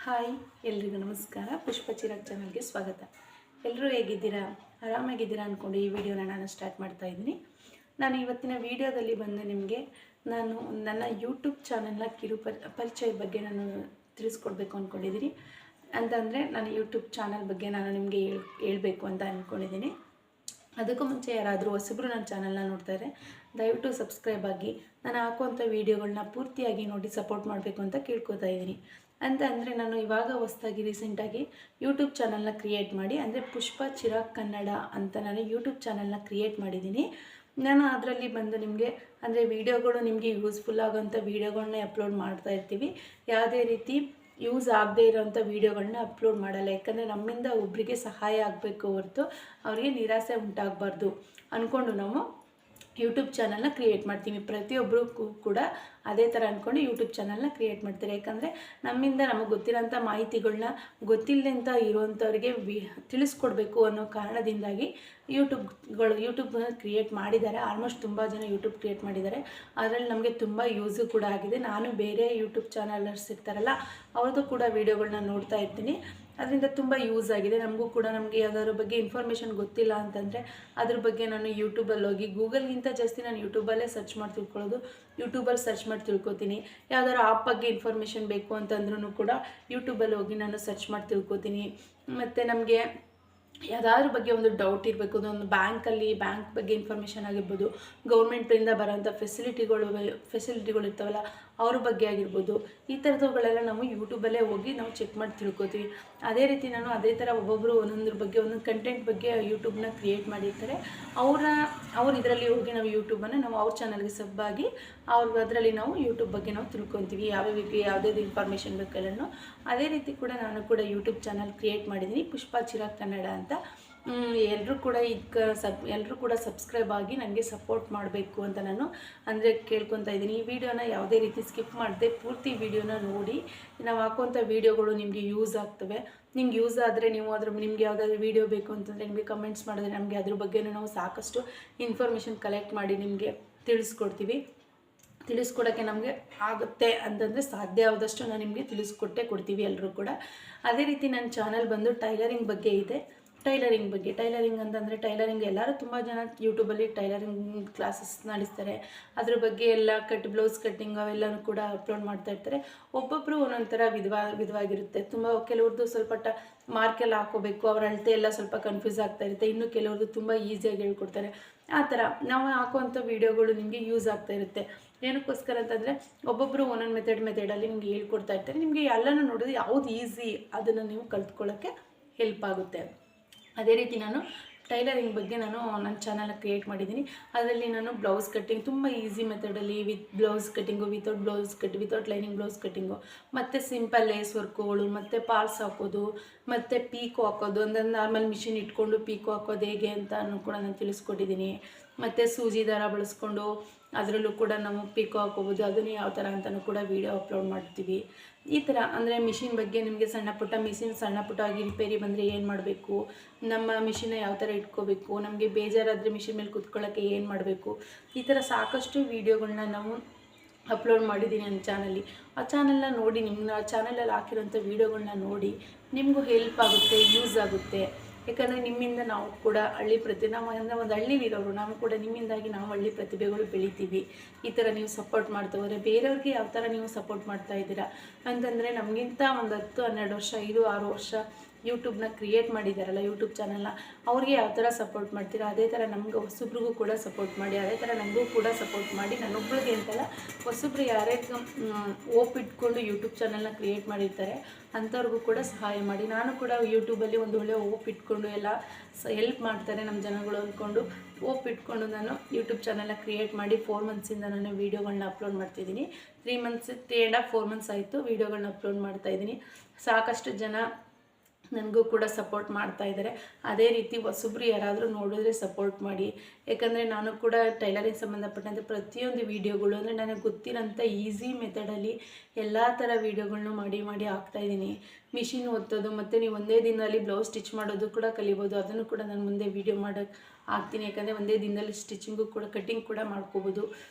Hi ಎಲ್ರಿಗೂ ನಮಸ್ಕಾರ. ಪುಷ್ಪ ಚಿರಾಗ್ ಚಾನಲ್ಗೆ ಸ್ವಾಗತ. ಎಲ್ಲರೂ ಹೇಗಿದ್ದೀರಾ? ಆರಾಮಾಗಿದ್ದೀರಾ ಅಂದ್ಕೊಂಡು ಈ ವಿಡಿಯೋನ ನಾನು ಸ್ಟಾರ್ಟ್ ಮಾಡ್ತಾ ಇದ್ದೀನಿ. ನಾನು ಇವತ್ತಿನ ವಿಡಿಯೋದಲ್ಲಿ ಬಂದು ನಿಮಗೆ ನನ್ನ ಯೂಟ್ಯೂಬ್ ಚಾನಲ್ನ ಪರಿಚಯ ಬಗ್ಗೆ ನಾನು ತಿಳಿಸ್ಕೊಡ್ಬೇಕು ಅಂದ್ಕೊಂಡಿದ್ದೀನಿ. ಅಂತಂದರೆ ನನ್ನ ಯೂಟ್ಯೂಬ್ ಚಾನಲ್ ಬಗ್ಗೆ ನಾನು ನಿಮಗೆ ಹೇಳಬೇಕು ಅಂತ ಅಂದ್ಕೊಂಡಿದ್ದೀನಿ. ಅದಕ್ಕೂ ಮುಂಚೆ ಯಾರಾದರೂ ಹೊಸಬ್ರು ನನ್ನ ಚಾನಲ್ನ ನೋಡ್ತಾರೆ, ದಯವಿಟ್ಟು ಸಬ್ಸ್ಕ್ರೈಬ್ ಆಗಿ ನಾನು ಹಾಕುವಂಥ ವೀಡಿಯೋಗಳನ್ನ ಪೂರ್ತಿಯಾಗಿ ನೋಡಿ ಸಪೋರ್ಟ್ ಮಾಡಬೇಕು ಅಂತ ಕೇಳ್ಕೊತಾ ಇದ್ದೀನಿ. ಅಂದರೆ ನಾನು ಇವಾಗ ಹೊಸದಾಗಿ ರೀಸೆಂಟಾಗಿ ಯೂಟ್ಯೂಬ್ ಚಾನಲ್ನ ಕ್ರಿಯೇಟ್ ಮಾಡಿ, ಅಂದರೆ ಪುಷ್ಪ ಚಿರಾಗ್ ಕನ್ನಡ ಅಂತ ನಾನು ಯೂಟ್ಯೂಬ್ ಚಾನಲ್ನ ಕ್ರಿಯೇಟ್ ಮಾಡಿದ್ದೀನಿ. ನಾನು ಅದರಲ್ಲಿ ಬಂದು ನಿಮಗೆ ಅಂದರೆ ವೀಡಿಯೋಗಳು ನಿಮಗೆ ಯೂಸ್ಫುಲ್ ಆಗೋಂಥ ವೀಡಿಯೋಗಳನ್ನೇ ಅಪ್ಲೋಡ್ ಮಾಡ್ತಾ ಇರ್ತೀವಿ. ಯಾವುದೇ ರೀತಿ ಯೂಸ್ ಆಗದೇ ಇರೋವಂಥ ವೀಡಿಯೋಗಳನ್ನ ಅಪ್ಲೋಡ್ ಮಾಡಲ್ಲ. ಯಾಕಂದರೆ ನಮ್ಮಿಂದ ಒಬ್ಬರಿಗೆ ಸಹಾಯ ಆಗಬೇಕು ಹೊರತು ಅವರಿಗೆ ನಿರಾಸೆ ಉಂಟಾಗಬಾರ್ದು ಅಂದ್ಕೊಂಡು ನಾವು ಯೂಟ್ಯೂಬ್ ಚಾನಲ್ನ ಕ್ರಿಯೇಟ್ ಮಾಡ್ತೀವಿ. ಪ್ರತಿಯೊಬ್ಬರು ಕೂಡ ಅದೇ ಥರ ಅಂದ್ಕೊಂಡು ಯೂಟ್ಯೂಬ್ ಚಾನಲ್ನ ಕ್ರಿಯೇಟ್ ಮಾಡ್ತಾರೆ. ಯಾಕಂದರೆ ನಮ್ಮಿಂದ ನಮಗೆ ಗೊತ್ತಿರೋಂಥ ಮಾಹಿತಿಗಳನ್ನ ಗೊತ್ತಿಲ್ಲದಂಥ ಇರುವಂಥವ್ರಿಗೆ ತಿಳಿಸ್ಕೊಡ್ಬೇಕು ಅನ್ನೋ ಕಾರಣದಿಂದಾಗಿ ಯೂಟ್ಯೂಬ್ನ ಕ್ರಿಯೇಟ್ ಮಾಡಿದ್ದಾರೆ. ಆಲ್ಮೋಸ್ಟ್ ತುಂಬ ಜನ ಯೂಟ್ಯೂಬ್ ಕ್ರಿಯೇಟ್ ಮಾಡಿದ್ದಾರೆ. ಅದರಲ್ಲಿ ನಮಗೆ ತುಂಬ ಯೂಸು ಕೂಡ ಆಗಿದೆ. ನಾನು ಬೇರೆ ಯೂಟ್ಯೂಬ್ ಚಾನಲರ್ಸ್ ಇರ್ತಾರಲ್ಲ ಅವ್ರದ್ದು ಕೂಡ ವೀಡಿಯೋಗಳನ್ನ ನೋಡ್ತಾ ಇರ್ತೀನಿ. ಅದರಿಂದ ತುಂಬ ಯೂಸ್ ಆಗಿದೆ. ನಮಗೆ ಯಾವುದಾದ್ರ ಬಗ್ಗೆ ಇನ್ಫಾರ್ಮೇಷನ್ ಗೊತ್ತಿಲ್ಲ ಅಂತಂದರೆ ಅದ್ರ ಬಗ್ಗೆ ನಾನು ಯೂಟ್ಯೂಬಲ್ಲಿ ಹೋಗಿ ಗೂಗಲ್ಗಿಂತ ಜಾಸ್ತಿ ನಾನು ಯೂಟ್ಯೂಬಲ್ಲೇ ಸರ್ಚ್ ಮಾಡಿ ತಿಳ್ಕೊಳ್ಳೋದು. ಯೂಟ್ಯೂಬಲ್ಲಿ ಸರ್ಚ್ ಮಾಡಿ ತಿಳ್ಕೊತೀನಿ. ಯಾವ್ದಾದ್ರು ಆ್ಯಪ್ ಬಗ್ಗೆ ಇನ್ಫಾರ್ಮೇಷನ್ ಬೇಕು ಅಂತಂದ್ರೂ ಕೂಡ ಯೂಟ್ಯೂಬಲ್ಲಿ ಹೋಗಿ ನಾನು ಸರ್ಚ್ ಮಾಡಿ ತಿಳ್ಕೊತೀನಿ. ಮತ್ತು ನಮಗೆ ಯಾವುದಾದ್ರ ಬಗ್ಗೆ ಒಂದು ಡೌಟ್ ಇರಬೇಕು, ಒಂದು ಬ್ಯಾಂಕ್ ಬಗ್ಗೆ ಇನ್ಫಾರ್ಮೇಷನ್ ಆಗಿರ್ಬೋದು, ಗೌರ್ಮೆಂಟಿಂದ ಬರೋಂಥ ಫೆಸಿಲಿಟಿಗಳು ಇರ್ತಾವಲ್ಲ ಅವ್ರ ಬಗ್ಗೆ ಆಗಿರ್ಬೋದು, ಈ ಥರದವುಗಳೆಲ್ಲ ನಾವು ಯೂಟ್ಯೂಬಲ್ಲೇ ಹೋಗಿ ನಾವು ಚೆಕ್ ಮಾಡಿ ತಿಳ್ಕೊತೀವಿ. ಅದೇ ರೀತಿ ನಾನು ಅದೇ ಥರ ಒಬ್ಬೊಬ್ಬರು ಒಂದೊಂದ್ರ ಬಗ್ಗೆ ಒಂದೊಂದು ಕಂಟೆಂಟ್ ಬಗ್ಗೆ ಯೂಟ್ಯೂಬ್ನ ಕ್ರಿಯೇಟ್ ಮಾಡಿರ್ತಾರೆ. ಅವ್ರು ಇದರಲ್ಲಿ ಹೋಗಿ ನಾವು ಯೂಟ್ಯೂಬನ್ನು ನಾವು ಅವ್ರ ಚಾನಲ್ಗೆ ಸಬ್ಬಾಗಿ ಅದರಲ್ಲಿ ನಾವು ಯೂಟ್ಯೂಬ್ ಬಗ್ಗೆ ನಾವು ತಿಳ್ಕೊತೀವಿ. ಯಾವುದೇ ಇನ್ಫಾರ್ಮೇಷನ್ ಬೇಕೆಲ್ಲನೂ. ಅದೇ ರೀತಿ ಕೂಡ ನಾನು ಕೂಡ ಯೂಟ್ಯೂಬ್ ಚಾನಲ್ ಕ್ರಿಯೇಟ್ ಮಾಡಿದ್ದೀನಿ, ಪುಷ್ಪ ಚಿರಾಗ್ ಕನ್ನಡ ಅಂತ. ಎಲ್ಲರೂ ಕೂಡ ಸಬ್ಸ್ಕ್ರೈಬ್ ಆಗಿ ನನಗೆ ಸಪೋರ್ಟ್ ಮಾಡಬೇಕು ಅಂತ ನಾನು ಕೇಳ್ಕೊತಾ ಇದ್ದೀನಿ. ಈ ವಿಡಿಯೋನ ಯಾವುದೇ ರೀತಿ ಸ್ಕಿಪ್ ಮಾಡದೆ ಪೂರ್ತಿ ವಿಡಿಯೋನ ನೋಡಿ. ನಾವು ಹಾಕುವಂಥ ವೀಡಿಯೋಗಳು ನಿಮಗೆ ಯೂಸ್ ಆಗ್ತವೆ. ನಿಮ್ಗೆ ಯೂಸ್ ಆದರೆ ನಿಮ್ಗೆ ಯಾವುದಾದ್ರು ವೀಡಿಯೋ ಬೇಕು ಅಂತಂದರೆ ನಿಮಗೆ ಕಮೆಂಟ್ಸ್ ಮಾಡಿದ್ರೆ ನಮಗೆ ಅದ್ರ ಬಗ್ಗೆ ನಾವು ಸಾಕಷ್ಟು ಇನ್ಫಾರ್ಮೇಷನ್ ಕಲೆಕ್ಟ್ ಮಾಡಿ ನಿಮಗೆ ತಿಳಿಸ್ಕೊಡೋಕ್ಕೆ ನಮಗೆ ಆಗುತ್ತೆ ಅಂತಂದರೆ ಸಾಧ್ಯ ಆದಷ್ಟು ನಾನು ನಿಮಗೆ ಕೊಡ್ತೀವಿ ಎಲ್ಲರೂ ಕೂಡ. ಅದೇ ರೀತಿ ನನ್ನ ಚಾನಲ್ ಬಂದು ಟೈಲರಿಂಗ್ ಬಗ್ಗೆ ಇದೆ. ಟೈಲರಿಂಗ್ ಅಂತಂದರೆ ಟೈಲರಿಂಗ್ ಎಲ್ಲರೂ ತುಂಬ ಜನ ಯೂಟ್ಯೂಬಲ್ಲಿ ಟೈಲರಿಂಗ್ ಕ್ಲಾಸಸ್ ನಡೆಸ್ತಾರೆ. ಅದ್ರ ಬಗ್ಗೆ ಎಲ್ಲ ಬ್ಲೌಸ್ ಕಟ್ಟಿಂಗ್ ಅವೆಲ್ಲನೂ ಕೂಡ ಅಪ್ಲೋಡ್ ಮಾಡ್ತಾ ಇರ್ತಾರೆ. ಒಬ್ಬೊಬ್ಬರು ಒಂದೊಂದು ಥರ ವಿಧವಾಗಿರುತ್ತೆ. ಕೆಲವ್ರದ್ದು ಸ್ವಲ್ಪ ಮಾರ್ಕೆಲ್ಲ ಹಾಕೋಬೇಕು, ಅವ್ರ ಅಳತೆ ಎಲ್ಲ ಸ್ವಲ್ಪ ಕನ್ಫ್ಯೂಸ್ ಆಗ್ತಾ ಇರುತ್ತೆ. ಇನ್ನು ಕೆಲವ್ರದ್ದು ತುಂಬ ಈಸಿಯಾಗಿ ಹೇಳ್ಕೊಡ್ತಾರೆ. ಆ ಥರ ನಾವು ಹಾಕುವಂಥ ವೀಡಿಯೋಗಳು ನಿಮಗೆ ಯೂಸ್ ಆಗ್ತಾ ಇರುತ್ತೆ. ಏನಕ್ಕೋಸ್ಕರ ಅಂತಂದರೆ ಒಬ್ಬೊಬ್ಬರು ಒಂದೊಂದು ಮೆಥಡಲ್ಲಿ ನಿಮಗೆ ಹೇಳ್ಕೊಡ್ತಾ ಇರ್ತಾರೆ. ನಿಮಗೆ ಎಲ್ಲನೂ ನೋಡೋದು ಯಾವುದು ಈಸಿ ಅದನ್ನು ನೀವು ಕಲ್ತ್ಕೊಳ್ಳೋಕ್ಕೆ ಹೆಲ್ಪ್ ಆಗುತ್ತೆ. ಅದೇ ರೀತಿ ನಾನು ಟೈಲರಿಂಗ್ ಬಗ್ಗೆ ನನ್ನ ಚಾನಲ್ನ ಕ್ರಿಯೇಟ್ ಮಾಡಿದ್ದೀನಿ. ಅದರಲ್ಲಿ ನಾನು ಬ್ಲೌಸ್ ಕಟ್ಟಿಂಗ್ ತುಂಬ ಈಸಿ ಮೆಥಡಲ್ಲಿ with blouse cutting, without lining blouse cutting, ಮತ್ತು ಸಿಂಪಲ್ ಲೇಸ್ ವರ್ಕುಗಳು, ಮತ್ತು ಪಾಲ್ಸ್ ಹಾಕೋದು, ಮತ್ತು ಪೀಕೋ ಹಾಕೋದು, ಅಂದರೆ ನಾರ್ಮಲ್ ಮಿಷಿನ್ ಇಟ್ಕೊಂಡು ಪೀಕೋ ಹಾಕೋದು ಹೇಗೆ ಅಂತ ಕೂಡ ನಾನು ತಿಳಿಸ್ಕೊಟ್ಟಿದ್ದೀನಿ. ಮತ್ತು ಸೂಜಿ ದಾರ ಬಳಸ್ಕೊಂಡು ಅದರಲ್ಲೂ ಕೂಡ ನಾವು ಪೀಕೋ ಹಾಕೋಬೋದು. ಅದನ್ನು ಯಾವ ಥರ ಅಂತಲೂ ಕೂಡ ವೀಡಿಯೋ ಅಪ್ಲೋಡ್ ಮಾಡ್ತೀವಿ. ಈ ಥರ ಅಂದರೆ ಮಿಷಿನ್ ಬಗ್ಗೆ ನಿಮಗೆ ಸಣ್ಣ ಪುಟ್ಟ ಆಗಿ ರಿಪೇರಿ ಬಂದರೆ ಏನು ಮಾಡಬೇಕು, ನಮ್ಮ ಮಿಷಿನ್ನ ಯಾವ ಥರ ಇಟ್ಕೋಬೇಕು, ನಮಗೆ ಬೇಜಾರಾದರೆ ಮಿಷಿನ್ ಮೇಲೆ ಕೂತ್ಕೊಳ್ಳೋಕ್ಕೆ ಏನು ಮಾಡಬೇಕು, ಈ ಥರ ಸಾಕಷ್ಟು ವೀಡಿಯೋಗಳನ್ನ ನಾವು ಅಪ್ಲೋಡ್ ಮಾಡಿದ್ದೀನಿ ನನ್ನ ಚಾನಲ್ಲಿ. ಆ ಚಾನಲ್ನ ನೋಡಿ, ನಿಮ್ಮ ಚಾನಲಲ್ಲಿ ಹಾಕಿರೋಂಥ ವೀಡಿಯೋಗಳನ್ನ ನೋಡಿ ನಿಮಗೂ ಹೆಲ್ಪ್ ಆಗುತ್ತೆ, ಯೂಸ್ ಆಗುತ್ತೆ. ಯಾಕಂದರೆ ನಿಮ್ಮಿಂದ ನಾವು ಕೂಡ ನಾವು ಒಂದು ಹಳ್ಳಿಲಿರೋರು, ನಾವು ಕೂಡ ನಿಮ್ಮಿಂದಾಗಿ ನಾವು ಹಳ್ಳಿ ಪ್ರತಿಭೆಗಳು ಬೆಳಿತೀವಿ. ಈ ಥರ ನೀವು ಸಪೋರ್ಟ್ ಮಾಡ್ತಾ ಹೋದರೆ ಬೇರೆಯವ್ರಿಗೆ ಯಾವ ಥರ ನೀವು ಸಪೋರ್ಟ್ ಮಾಡ್ತಾ ಇದ್ದೀರಾ ಅಂತಂದರೆ ನಮಗಿಂತ ಒಂದು 10-12 ವರ್ಷ 5-6 ವರ್ಷ ಯೂಟ್ಯೂಬ್ನ ಕ್ರಿಯೇಟ್ ಮಾಡಿದ್ದಾರಲ್ಲ, ಯೂಟ್ಯೂಬ್ ಚಾನಲ್ನ, ಅವ್ರಿಗೆ ಯಾವ ಥರ ಸಪೋರ್ಟ್ ಮಾಡ್ತೀರಾ ಅದೇ ಥರ ನಮ್ಗೆ ಹೊಸಬ್ರಿಗೂ ಕೂಡ ಸಪೋರ್ಟ್ ಮಾಡಿ, ಅದೇ ಥರ ನಮಗೂ ಕೂಡ ಸಪೋರ್ಟ್ ಮಾಡಿ. ನನ್ನೊಬ್ಬಳಿಗೆ ಅಂತಲ್ಲ, ಹೊಸಬ್ರು ಯಾರ್ಯಾರು ಓಪ್ ಇಟ್ಕೊಂಡು ಯೂಟ್ಯೂಬ್ ಚಾನಲ್ನ ಕ್ರಿಯೇಟ್ ಮಾಡಿರ್ತಾರೆ ಅಂಥವ್ರಿಗೂ ಕೂಡ ಸಹಾಯ ಮಾಡಿ. ನಾನು ಕೂಡ ಯೂಟ್ಯೂಬಲ್ಲಿ ಒಂದು ಒಳ್ಳೆ ಓಪ್ ಇಟ್ಕೊಂಡು ಎಲ್ಲ ಹೆಲ್ಪ್ ಮಾಡ್ತಾರೆ ನಮ್ಮ ಜನಗಳು ಅಂದ್ಕೊಂಡು ಓಪ್ ಇಟ್ಕೊಂಡು ನಾನು ಯೂಟ್ಯೂಬ್ ಚಾನಲ್ನ ಕ್ರಿಯೇಟ್ ಮಾಡಿ 4 ಮಂತ್ಸಿಂದ ನಾನು ವೀಡಿಯೋಗಳನ್ನ ಅಪ್ಲೋಡ್ ಮಾಡ್ತಿದ್ದೀನಿ. 3.5-4 ಮಂತ್ಸ್ ಆಯಿತು ವೀಡಿಯೋಗಳನ್ನ ಅಪ್ಲೋಡ್ ಮಾಡ್ತಾಯಿದ್ದೀನಿ. ಸಾಕಷ್ಟು ಜನ ನನಗೂ ಕೂಡ ಸಪೋರ್ಟ್ ಮಾಡ್ತಾ ಇದ್ದಾರೆ. ಅದೇ ರೀತಿ ಹೊಸಬ್ರು ಯಾರಾದರೂ ನೋಡಿದ್ರೆ ಸಪೋರ್ಟ್ ಮಾಡಿ. ಯಾಕಂದರೆ ನಾನು ಕೂಡ ಟೈಲರಿಂಗ್ ಸಂಬಂಧಪಟ್ಟಂತೆ ಪ್ರತಿಯೊಂದು ವೀಡಿಯೋಗಳು ಅಂದರೆ ನನಗೆ ಗೊತ್ತಿರೋಂಥ ಈಸಿ ಮೆಥಡಲ್ಲಿ ಎಲ್ಲ ಥರ ವೀಡಿಯೋಗಳನ್ನೂ ಮಾಡಿ ಹಾಕ್ತಾಯಿದ್ದೀನಿ. ಮಿಷಿನ್ ಒತ್ತೋದು ಮತ್ತು ನೀವು ಒಂದೇ ದಿನದಲ್ಲಿ ಬ್ಲೌಸ್ ಸ್ಟಿಚ್ ಮಾಡೋದು ಕೂಡ ಕಲಿಬೋದು. ಅದನ್ನು ಕೂಡ ನಾನು ಮುಂದೆ ವೀಡಿಯೋ ಮಾಡೋಕ್ಕೆ ಹಾಕ್ತೀನಿ. ಯಾಕಂದರೆ ಒಂದೇ ದಿನದಲ್ಲಿ ಕಟಿಂಗ್ ಕೂಡ ಮಾಡ್ಕೋಬೋದು.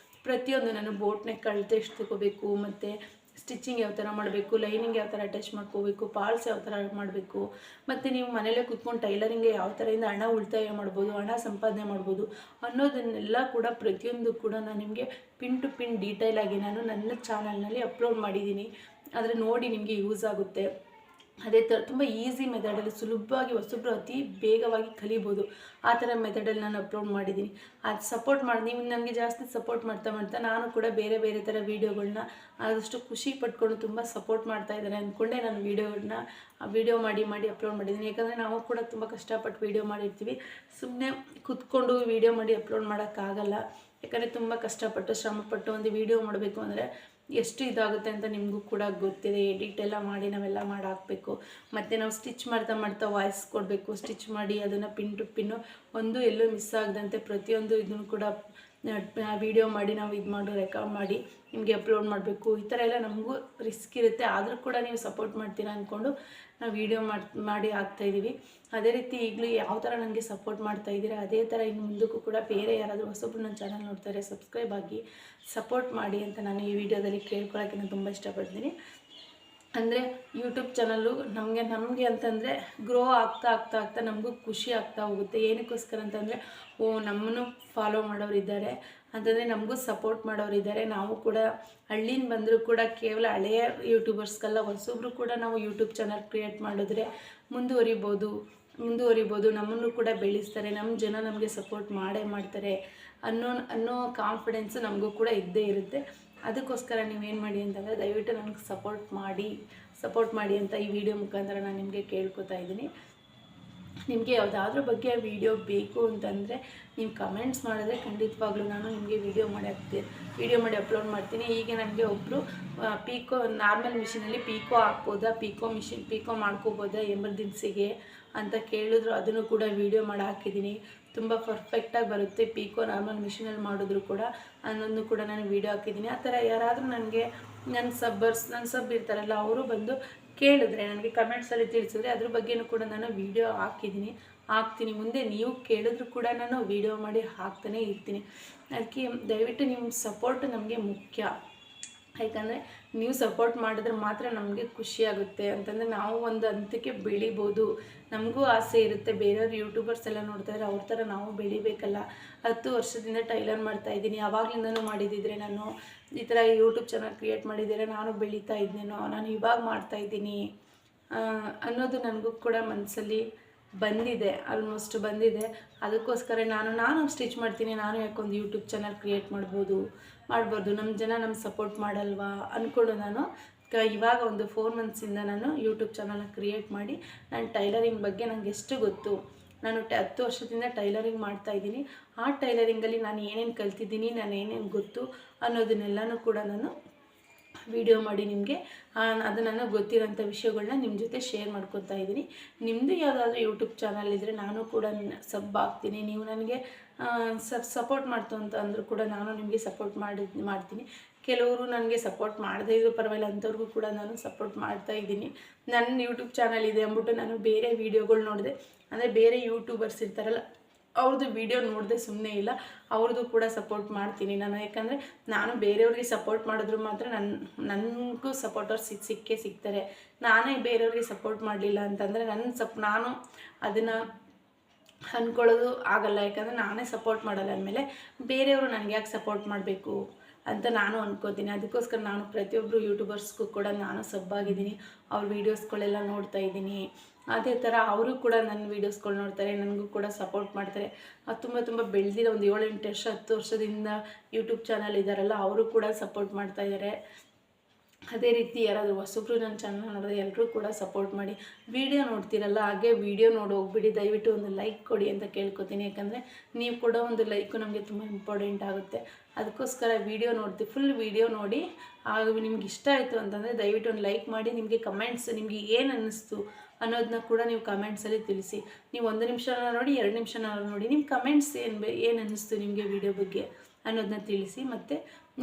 ಪ್ರತಿಯೊಂದು ನಾನು ಬೋಟ್ ನೆಕ್ ಅಳತೆ ಎಷ್ಟು ತಗೋಬೇಕು, ಮತ್ತು ಸ್ಟಿಚಿಂಗ್ ಯಾವ ಥರ ಮಾಡಬೇಕು, ಲೈನಿಂಗ್ ಯಾವ ಥರ ಅಟ್ಯಾಚ್ ಮಾಡ್ಕೋಬೇಕು, ಪಾಲ್ಸ್ ಯಾವ ಥರ ಮಾಡಬೇಕು, ಮತ್ತು ನೀವು ಮನೇಲೇ ಕೂತ್ಕೊಂಡು ಟೈಲರಿಂಗ್ಗೆ ಯಾವ ಥರದಿಂದ ಹಣ ಉಳಿತಾಯ ಮಾಡ್ಬೋದು, ಹಣ ಸಂಪಾದನೆ ಮಾಡ್ಬೋದು ಅನ್ನೋದನ್ನೆಲ್ಲ ಕೂಡ ಪ್ರತಿಯೊಂದು ಕೂಡ ನಾನು ನಿಮಗೆ ಪಿನ್ ಟು ಪಿನ್ ಡೀಟೇಲಾಗಿ ನಾನು ನನ್ನ ಚಾನಲ್ನಲ್ಲಿ ಅಪ್ಲೋಡ್ ಮಾಡಿದ್ದೀನಿ. ಆದರೆ ನೋಡಿ ನಿಮಗೆ ಯೂಸ್ ಆಗುತ್ತೆ. ಅದೇ ಥರ ತುಂಬ ಈಸಿ ಮೆಥಡಲ್ಲಿ ಸುಲಭವಾಗಿ ಹೊಸಬ್ರು ಅತಿ ಬೇಗವಾಗಿ ಕಲಿಬೋದು. ಆ ಥರ ಮೆಥಡಲ್ಲಿ ನಾನು ಅಪ್ಲೋಡ್ ಮಾಡಿದ್ದೀನಿ. ಅದು ಸಪೋರ್ಟ್ ಮಾಡಿ ನೀವು ನನಗೆ ಜಾಸ್ತಿ ಸಪೋರ್ಟ್ ಮಾಡ್ತಾ ನಾನು ಕೂಡ ಬೇರೆ ಬೇರೆ ಥರ ವೀಡಿಯೋಗಳನ್ನ ಆದಷ್ಟು ಖುಷಿ ಪಟ್ಕೊಂಡು ತುಂಬ ಸಪೋರ್ಟ್ ಮಾಡ್ತಾ ಇದ್ದಾರೆ ಅಂದ್ಕೊಂಡೆ ನಾನು ವೀಡಿಯೋ ಮಾಡಿ ಅಪ್ಲೋಡ್ ಮಾಡಿದ್ದೀನಿ. ಯಾಕಂದರೆ ನಾವು ಕೂಡ ತುಂಬ ಕಷ್ಟಪಟ್ಟು ವೀಡಿಯೋ ಮಾಡಿರ್ತೀವಿ. ಸುಮ್ಮನೆ ಕೂತ್ಕೊಂಡು ವೀಡಿಯೋ ಮಾಡಿ ಅಪ್ಲೋಡ್ ಮಾಡೋಕ್ಕಾಗಲ್ಲ. ಯಾಕಂದರೆ ತುಂಬ ಕಷ್ಟಪಟ್ಟು ಶ್ರಮಪಟ್ಟು ಒಂದು ವೀಡಿಯೋ ಮಾಡಬೇಕು ಅಂದರೆ ಎಷ್ಟು ಇದಾಗುತ್ತೆ ಅಂತ ನಿಮಗೂ ಕೂಡ ಗೊತ್ತಿದೆ. ಎಡಿಟ್ ಎಲ್ಲ ಮಾಡಿ ನಾವೆಲ್ಲ ಮಾಡಿ ಹಾಕಬೇಕು. ಮತ್ತು ನಾವು ಸ್ಟಿಚ್ ಮಾಡ್ತಾ ವಾಯ್ಸ್ ಕೊಡಬೇಕು. ಸ್ಟಿಚ್ ಮಾಡಿ ಅದನ್ನು ಪಿನ್ ಟು ಪಿನ್ನು ಒಂದು ಎಲ್ಲೂ ಮಿಸ್ ಆಗದಂತೆ ಪ್ರತಿಯೊಂದು ಇದನ್ನು ಕೂಡ ವೀಡಿಯೋ ಮಾಡಿ ನಾವು ರೆಕಾರ್ಡ್ ಮಾಡಿ ನಿಮಗೆ ಅಪ್ಲೋಡ್ ಮಾಡಬೇಕು. ಈ ಥರ ಎಲ್ಲ ನಮಗೂ ರಿಸ್ಕ್ ಇರುತ್ತೆ. ಆದರೂ ಕೂಡ ನೀವು ಸಪೋರ್ಟ್ ಮಾಡ್ತೀರಾ ಅಂದ್ಕೊಂಡು ನಾವು ವೀಡಿಯೋ ಮಾಡಿ ಹಾಕ್ತಾಯಿದ್ದೀವಿ. ಅದೇ ರೀತಿ ಈಗಲೂ ಯಾವ ಥರ ನನಗೆ ಸಪೋರ್ಟ್ ಮಾಡ್ತಾಯಿದ್ದೀರಾ ಅದೇ ಥರ ಇನ್ನು ಮುಂದಕ್ಕೂ ಕೂಡ ಬೇರೆ ಯಾರಾದರೂ ಹೊಸೊಬ್ಬರು ನನ್ನ ಚಾನಲ್ ನೋಡ್ತಾರೆ ಸಬ್ಸ್ಕ್ರೈಬ್ ಆಗಿ ಸಪೋರ್ಟ್ ಮಾಡಿ ಅಂತ ನಾನು ಈ ವಿಡಿಯೋದಲ್ಲಿ ಕೇಳ್ಕೊಳ್ಳೋಕ್ಕೆ ನಾನು ತುಂಬ ಇಷ್ಟಪಡ್ತೀನಿ. ಅಂದರೆ ಯೂಟ್ಯೂಬ್ ಚಾನಲ್ಲು ನಮಗೆ ಅಂತಂದರೆ ಗ್ರೋ ಆಗ್ತಾ ನಮಗೂ ಖುಷಿ ಆಗ್ತಾ ಹೋಗುತ್ತೆ. ಏನಕ್ಕೋಸ್ಕರ ಅಂತಂದರೆ ನಮ್ಮನ್ನು ಫಾಲೋ ಮಾಡೋರಿದ್ದಾರೆ ಅಂತಂದರೆ ನಮಗೂ ಸಪೋರ್ಟ್ ಮಾಡೋರಿದ್ದಾರೆ. ನಾವು ಕೂಡ ಹಳ್ಳಿನ ಬಂದರೂ ಕೂಡ ಕೇವಲ ಹಳೆಯ ಯೂಟ್ಯೂಬರ್ಸ್ಗೆಲ್ಲ ಹೊಸೊಬ್ರು ಕೂಡ ನಾವು ಯೂಟ್ಯೂಬ್ ಚಾನಲ್ ಕ್ರಿಯೇಟ್ ಮಾಡಿದ್ರೆ ಮುಂದುವರಿಬೋದು. ನಮ್ಮನ್ನು ಕೂಡ ಬೆಳೆಸ್ತಾರೆ. ನಮ್ಮ ಜನ ನಮಗೆ ಸಪೋರ್ಟ್ ಮಾಡ್ತಾರೆ ಅನ್ನೋ ಕಾನ್ಫಿಡೆನ್ಸು ನಮಗೂ ಕೂಡ ಇದ್ದೇ ಇರುತ್ತೆ. ಅದಕ್ಕೋಸ್ಕರ ನೀವೇನು ಮಾಡಿ ಅಂತಂದರೆ ದಯವಿಟ್ಟು ನನಗೆ ಸಪೋರ್ಟ್ ಮಾಡಿ ಅಂತ ಈ ವಿಡಿಯೋ ಮುಖಾಂತರ ನಾನು ನಿಮಗೆ ಕೇಳ್ಕೊತಾ ಇದ್ದೀನಿ. ನಿಮಗೆ ಯಾವುದಾದ್ರ ಬಗ್ಗೆ ವೀಡಿಯೋ ಬೇಕು ಅಂತಂದರೆ ನೀವು ಕಮೆಂಟ್ಸ್ ಮಾಡಿದ್ರೆ ಖಂಡಿತವಾಗ್ಲೂ ನಾನು ನಿಮಗೆ ವೀಡಿಯೋ ಮಾಡಿ ಅಪ್ಲೋಡ್ ಮಾಡ್ತೀನಿ. ಈಗ ನನಗೆ ಒಬ್ಬರು ಪೀಕೋ ನಾರ್ಮಲ್ ಮಿಷಿನಲ್ಲಿ ಪೀಕೋ ಹಾಕ್ಬೋದಾ, ಪೀಕೋ ಮಾಡ್ಕೋಬೋದಾ ಎಮರ್ಜೆನ್ಸಿಗೆ ಅಂತ ಕೇಳಿದ್ರು. ಅದನ್ನು ಕೂಡ ವೀಡಿಯೋ ಮಾಡಿ ಹಾಕಿದ್ದೀನಿ. ತುಂಬ ಪರ್ಫೆಕ್ಟಾಗಿ ಬರುತ್ತೆ ಪೀಕೋ ನಾರ್ಮಲ್ ಮಿಷಿನಲ್ಲಿ ಮಾಡಿದ್ರು ಕೂಡ. ಅನ್ನೊಂದು ಕೂಡ ನಾನು ವೀಡಿಯೋ ಹಾಕಿದ್ದೀನಿ. ಆ ಥರ ಯಾರಾದರೂ ನನಗೆ ನನ್ನ ಸಬ್ ಇರ್ತಾರಲ್ಲ ಅವರು ಬಂದು ಕೇಳಿದ್ರೆ ನನಗೆ ಕಮೆಂಟ್ಸಲ್ಲಿ ತಿಳಿಸಿದ್ರೆ ಅದ್ರ ಬಗ್ಗೆಯೂ ಕೂಡ ನಾನು ವೀಡಿಯೋ ಹಾಕ್ತೀನಿ. ಮುಂದೆ ನೀವು ಕೇಳಿದ್ರು ಕೂಡ ನಾನು ವೀಡಿಯೋ ಮಾಡಿ ಹಾಕ್ತಾನೇ ಇರ್ತೀನಿ. ಅದಕ್ಕೆ ದಯವಿಟ್ಟು ನಿಮ್ಮ ಸಪೋರ್ಟ್ ನಮಗೆ ಮುಖ್ಯ. ಯಾಕಂದರೆ ನೀವು ಸಪೋರ್ಟ್ ಮಾಡಿದ್ರೆ ಮಾತ್ರ ನಮಗೆ ಖುಷಿಯಾಗುತ್ತೆ. ಅಂತಂದರೆ ನಾವು ಒಂದು ಹಂತಕ್ಕೆ ಬೆಳಿಬೋದು. ನಮಗೂ ಆಸೆ ಇರುತ್ತೆ. ಬೇರೆಯವ್ರು ಯೂಟ್ಯೂಬರ್ಸ್ ಎಲ್ಲ ನೋಡ್ತಾಯಿದ್ರೆ ಅವ್ರ ಥರ ನಾವು ಬೆಳಿಬೇಕಲ್ಲ. 10 ವರ್ಷದಿಂದ ಟೈಲರ್ ಮಾಡ್ತಾಯಿದ್ದೀನಿ. ಆವಾಗಲಿಂದನೂ ಮಾಡಿದ್ದಿದ್ರೆ ನಾನು ಈ ಥರ ಯೂಟ್ಯೂಬ್ ಚಾನಲ್ ಕ್ರಿಯೇಟ್ ಮಾಡಿದರೆ ನಾನು ಬೆಳೀತಾ ಇದ್ದೀನೋ, ನಾನು ಇವಾಗ ಮಾಡ್ತಾಯಿದ್ದೀನಿ ಅನ್ನೋದು ನನಗೂ ಕೂಡ ಮನಸ್ಸಲ್ಲಿ ಆಲ್ಮೋಸ್ಟ್ ಬಂದಿದೆ. ಅದಕ್ಕೋಸ್ಕರ ನಾನು ಸ್ಟಿಚ್ ಮಾಡ್ತೀನಿ, ನಾನು ಯಾಕೊಂದು ಯೂಟ್ಯೂಬ್ ಚಾನಲ್ ಕ್ರಿಯೇಟ್ ಮಾಡ್ಬೋದು. ನಮ್ಮ ಜನ ನಮ್ಮ ಸಪೋರ್ಟ್ ಮಾಡಲ್ವಾ ಅಂದ್ಕೊಂಡು ನಾನು ಇವಾಗ ಒಂದು 4 ಮಂತ್ಸಿಂದ ನಾನು ಯೂಟ್ಯೂಬ್ ಚಾನಲ್ನ ಕ್ರಿಯೇಟ್ ಮಾಡಿ ನಾನು ಟೈಲರಿಂಗ್ ಬಗ್ಗೆ ನನಗೆ ಎಷ್ಟು ಗೊತ್ತು, ನಾನು 10 ವರ್ಷದಿಂದ ಟೈಲರಿಂಗ್ ಮಾಡ್ತಾಯಿದ್ದೀನಿ. ಆ ಟೈಲರಿಂಗಲ್ಲಿ ನಾನು ಏನೇನು ಕಲ್ತಿದ್ದೀನಿ, ನಾನು ಏನೇನು ಗೊತ್ತು ಅನ್ನೋದನ್ನೆಲ್ಲನೂ ಕೂಡ ನಾನು ವಿಡಿಯೋ ಮಾಡಿ ನಿಮಗೆ ಅದು ನನಗೆ ಗೊತ್ತಿರೋಂಥ ವಿಷಯಗಳನ್ನ ನಿಮ್ಮ ಜೊತೆ ಶೇರ್ ಮಾಡ್ಕೊತಾ ಇದ್ದೀನಿ. ನಿಮ್ಮದು ಯಾವುದಾದ್ರೂ ಯೂಟ್ಯೂಬ್ ಚಾನಲ್ ಇದ್ದರೆ ನಾನು ಕೂಡ ಸಬ್ ಆಗ್ತೀನಿ. ನೀವು ನನಗೆ ಸಪೋರ್ಟ್ ಮಾಡ್ತು ಅಂತ ಅಂದರೂ ಕೂಡ ನಾನು ನಿಮಗೆ ಸಪೋರ್ಟ್ ಮಾಡ್ತೀನಿ. ಕೆಲವರು ನನಗೆ ಸಪೋರ್ಟ್ ಮಾಡದೇ ಇದ್ರೂ ಪರವಾಗಿಲ್ಲ ಅಂಥವ್ರಿಗೂ ಕೂಡ ನಾನು ಸಪೋರ್ಟ್ ಮಾಡ್ತಾಯಿದ್ದೀನಿ. ನನ್ನ ಯೂಟ್ಯೂಬ್ ಚಾನಲ್ ಇದೆ ಅಂದ್ಬಿಟ್ಟು ನಾನು ಬೇರೆ ವೀಡಿಯೋಗಳು ನೋಡಿದೆ, ಅಂದರೆ ಬೇರೆ ಯೂಟ್ಯೂಬರ್ಸ್ ಇರ್ತಾರಲ್ಲ ಅವ್ರದ್ದು ವೀಡಿಯೋ ನೋಡಿದೆ ಸುಮ್ಮನೆ ಇಲ್ಲ, ಅವ್ರದ್ದು ಕೂಡ ಸಪೋರ್ಟ್ ಮಾಡ್ತೀನಿ ನಾನು. ಯಾಕಂದರೆ ನಾನು ಬೇರೆಯವ್ರಿಗೆ ಸಪೋರ್ಟ್ ಮಾಡಿದ್ರು ಮಾತ್ರ ನನಗೂ ಸಪೋರ್ಟರ್ಸ್ ಸಿಕ್ಕೇ ಸಿಗ್ತಾರೆ. ನಾನೇ ಬೇರೆಯವ್ರಿಗೆ ಸಪೋರ್ಟ್ ಮಾಡಲಿಲ್ಲ ಅಂತಂದರೆ ನಾನು ಅದನ್ನು ಅಂದ್ಕೊಳ್ಳೋದು ಆಗಲ್ಲ. ಯಾಕಂದರೆ ನಾನೇ ಸಪೋರ್ಟ್ ಮಾಡಲ್ಲ ಅಂದಮೇಲೆ ಬೇರೆಯವರು ನನಗೆ ಯಾಕೆ ಸಪೋರ್ಟ್ ಮಾಡಬೇಕು ಅಂತ ನಾನು ಅಂದ್ಕೋತೀನಿ. ಅದಕ್ಕೋಸ್ಕರ ನಾನು ಪ್ರತಿಯೊಬ್ಬರು ಯೂಟ್ಯೂಬರ್ಸ್ಗೂ ಕೂಡ ನಾನು ಸಬ್ಬಾಗಿದ್ದೀನಿ. ಅವ್ರ ವೀಡಿಯೋಸ್ಗಳೆಲ್ಲ ನೋಡ್ತಾ ಇದ್ದೀನಿ. ಅದೇ ಥರ ಅವರು ಕೂಡ ನನ್ನ ವೀಡಿಯೋಸ್ಗಳು ನೋಡ್ತಾರೆ, ನನಗೂ ಕೂಡ ಸಪೋರ್ಟ್ ಮಾಡ್ತಾರೆ. ತುಂಬ ಬೆಳೆದಿರೋ ಒಂದು 7-8 ವರ್ಷ 10 ವರ್ಷದಿಂದ ಯೂಟ್ಯೂಬ್ ಚಾನಲ್ ಇದ್ದಾರಲ್ಲ ಅವರು ಕೂಡ ಸಪೋರ್ಟ್ ಮಾಡ್ತಾಯಿದ್ದಾರೆ. ಅದೇ ರೀತಿ ಯಾರಾದರೂ ಹೊಸಬ್ರು ನನ್ನ ಚಾನಲ್ ನೋಡಿದ್ರೆ ಎಲ್ಲರೂ ಕೂಡ ಸಪೋರ್ಟ್ ಮಾಡಿ. ವೀಡಿಯೋ ನೋಡ್ತೀರಲ್ಲ ಹಾಗೆ ವೀಡಿಯೋ ನೋಡಿ ಹೋಗ್ಬಿಡಿ, ದಯವಿಟ್ಟು ಒಂದು ಲೈಕ್ ಕೊಡಿ ಅಂತ ಕೇಳ್ಕೊತೀನಿ. ಯಾಕಂದರೆ ನೀವು ಕೊಡೋ ಒಂದು ಲೈಕು ನಮಗೆ ತುಂಬ ಇಂಪಾರ್ಟೆಂಟ್ ಆಗುತ್ತೆ. ಅದಕ್ಕೋಸ್ಕರ ಫುಲ್ ವೀಡಿಯೋ ನೋಡಿ ಆಗ ನಿಮ್ಗೆ ಇಷ್ಟ ಆಯಿತು ಅಂತಂದರೆ ದಯವಿಟ್ಟು ಒಂದು ಲೈಕ್ ಮಾಡಿ. ನಿಮಗೆ ಕಮೆಂಟ್ಸ್ ನಿಮಗೆ ಏನು ಅನ್ನಿಸ್ತು ಅನ್ನೋದನ್ನ ಕೂಡ ನೀವು ಕಮೆಂಟ್ಸಲ್ಲಿ ತಿಳಿಸಿ. ನೀವು 1 ನಿಮಿಷನ ನೋಡಿ 2 ನಿಮಿಷನ ನೋಡಿ ನಿಮ್ಮ ಕಮೆಂಟ್ಸ್ ಏನು ಅನ್ನಿಸ್ತು ನಿಮಗೆ ವೀಡಿಯೋ ಬಗ್ಗೆ ಅನ್ನೋದನ್ನ ತಿಳಿಸಿ. ಮತ್ತು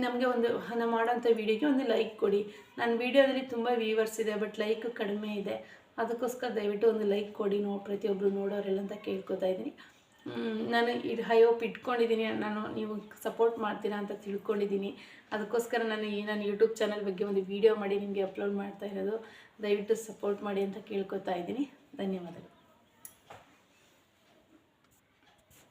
ನಮಗೆ ನಾನು ಮಾಡೋಂಥ ವೀಡಿಯೋಗೆ ಒಂದು ಲೈಕ್ ಕೊಡಿ. ನನ್ನ ವೀಡಿಯೋದಲ್ಲಿ ತುಂಬ ವ್ಯೂವರ್ಸ್ ಇದೆ, ಬಟ್ ಲೈಕ್ ಕಡಿಮೆ ಇದೆ. ಅದಕ್ಕೋಸ್ಕರ ದಯವಿಟ್ಟು ಒಂದು ಲೈಕ್ ಕೊಡಿ ಪ್ರತಿಯೊಬ್ಬರು ನೋಡೋರೆಲ್ಲ ಅಂತ ಕೇಳ್ಕೊತಾ ಇದ್ದೀನಿ. ನಾನು ಹೈ ಹೋಪ್ ಇಟ್ಕೊಂಡಿದ್ದೀನಿ, ನೀವು ಸಪೋರ್ಟ್ ಮಾಡ್ತೀರಾ ಅಂತ ತಿಳ್ಕೊಂಡಿದ್ದೀನಿ. ಅದಕ್ಕೋಸ್ಕರ ನಾನು ಯೂಟ್ಯೂಬ್ ಚಾನಲ್ ಬಗ್ಗೆ ಒಂದು ವಿಡಿಯೋ ಮಾಡಿ ನಿಮಗೆ ಅಪ್ಲೋಡ್ ಮಾಡ್ತಾ ಇರೋದು. ದಯವಿಟ್ಟು ಸಪೋರ್ಟ್ ಮಾಡಿ ಅಂತ ಕೇಳ್ಕೊತಾ ಇದ್ದೀನಿ. ಧನ್ಯವಾದಗಳು.